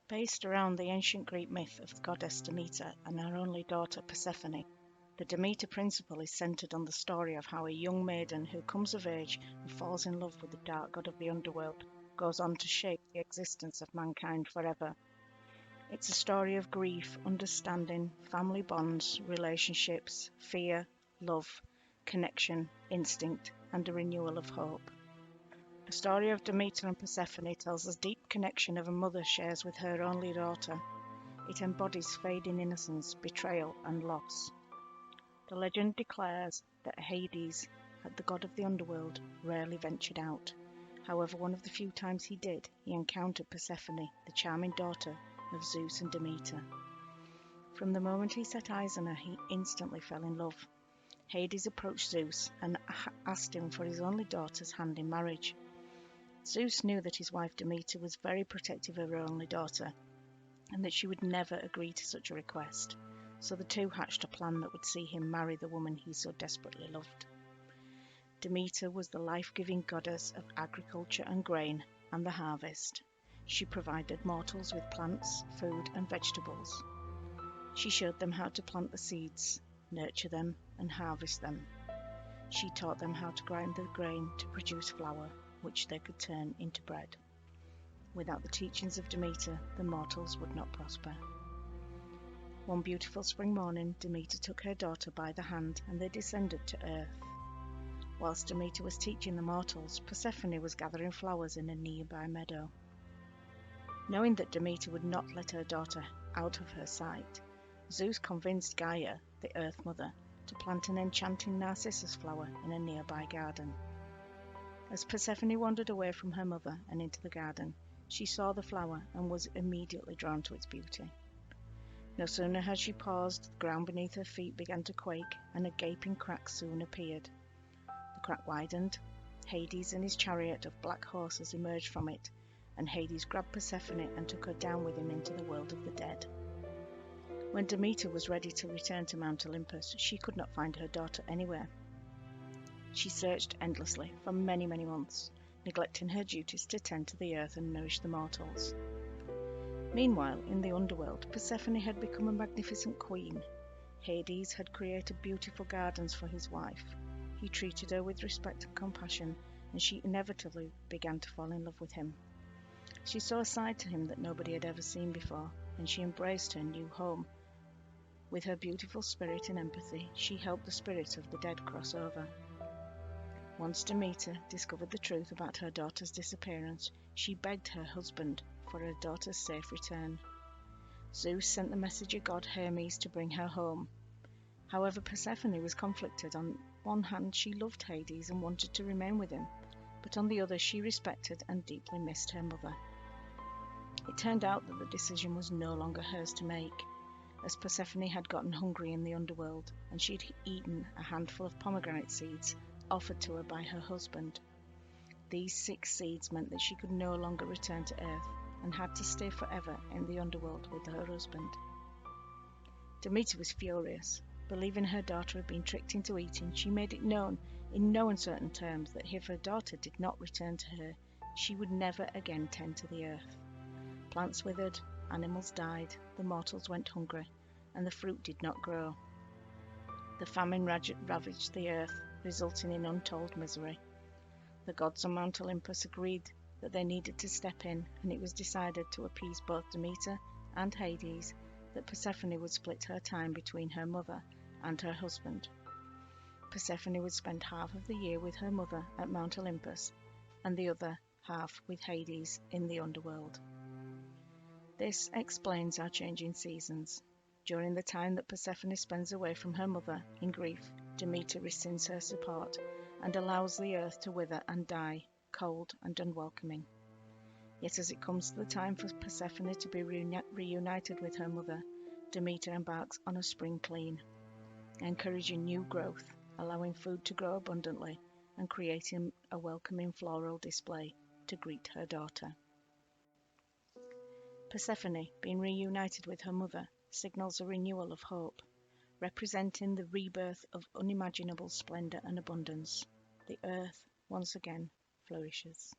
Based around the ancient Greek myth of the goddess Demeter and her only daughter Persephone, the Demeter Principle is centered on the story of how a young maiden who comes of age and falls in love with the dark god of the underworld goes on to shape the existence of mankind forever. It's a story of grief, understanding, family bonds, relationships, fear, love, connection, instinct, and a renewal of hope. The story of Demeter and Persephone tells us deep connection of a mother shares with her only daughter. It embodies fading innocence, betrayal, and loss. The legend declares that Hades, the god of the underworld, rarely ventured out. However, one of the few times he did, he encountered Persephone, the charming daughter of Zeus and Demeter. From the moment he set eyes on her, he instantly fell in love. Hades approached Zeus and asked him for his only daughter's hand in marriage. Zeus knew that his wife Demeter was very protective of her only daughter, and that she would never agree to such a request, so the two hatched a plan that would see him marry the woman he so desperately loved. Demeter was the life-giving goddess of agriculture and grain and the harvest. She provided mortals with plants, food, and vegetables. She showed them how to plant the seeds, nurture them, and harvest them. She taught them how to grind the grain to produce flour, which they could turn into bread. Without the teachings of Demeter, the mortals would not prosper. One beautiful spring morning, Demeter took her daughter by the hand and they descended to earth. Whilst Demeter was teaching the mortals, Persephone was gathering flowers in a nearby meadow. Knowing that Demeter would not let her daughter out of her sight, Zeus convinced Gaia, the Earth Mother, to plant an enchanting narcissus flower in a nearby garden. As Persephone wandered away from her mother and into the garden, she saw the flower and was immediately drawn to its beauty. No sooner had she paused, the ground beneath her feet began to quake, and a gaping crack soon appeared. The crack widened, Hades and his chariot of black horses emerged from it, and Hades grabbed Persephone and took her down with him into the world of the dead. When Demeter was ready to return to Mount Olympus, she could not find her daughter anywhere. She searched endlessly for many months, neglecting her duties to tend to the earth and nourish the mortals. Meanwhile, in the underworld, Persephone had become a magnificent queen. Hades had created beautiful gardens for his wife. He treated her with respect and compassion, and she inevitably began to fall in love with him. She saw a side to him that nobody had ever seen before, and she embraced her new home. With her beautiful spirit and empathy, she helped the spirits of the dead cross over. Once Demeter discovered the truth about her daughter's disappearance, she begged her husband for her daughter's safe return. Zeus sent the messenger god Hermes to bring her home. However, Persephone was conflicted. On one hand, she loved Hades and wanted to remain with him, but on the other, she respected and deeply missed her mother. It turned out that the decision was no longer hers to make, as Persephone had gotten hungry in the underworld, and she'd eaten a handful of pomegranate seeds offered to her by her husband. These 6 seeds meant that she could no longer return to Earth and had to stay forever in the underworld with her husband. Demeter was furious. Believing her daughter had been tricked into eating, she made it known in no uncertain terms that if her daughter did not return to her, she would never again tend to the earth. Plants withered, animals died, the mortals went hungry, and the fruit did not grow. The famine ravaged the earth, resulting in untold misery. The gods on Mount Olympus agreed that they needed to step in, and it was decided to appease both Demeter and Hades that Persephone would split her time between her mother and her husband. Persephone would spend half of the year with her mother at Mount Olympus, and the other half with Hades in the underworld. This explains our changing seasons. During the time that Persephone spends away from her mother in grief, Demeter rescinds her support and allows the earth to wither and die, cold and unwelcoming. Yet as it comes to the time for Persephone to be reunited with her mother, Demeter embarks on a spring clean, encouraging new growth, allowing food to grow abundantly, and creating a welcoming floral display to greet her daughter. Persephone, being reunited with her mother, signals a renewal of hope, representing the rebirth of unimaginable splendor and abundance. The earth once again flourishes.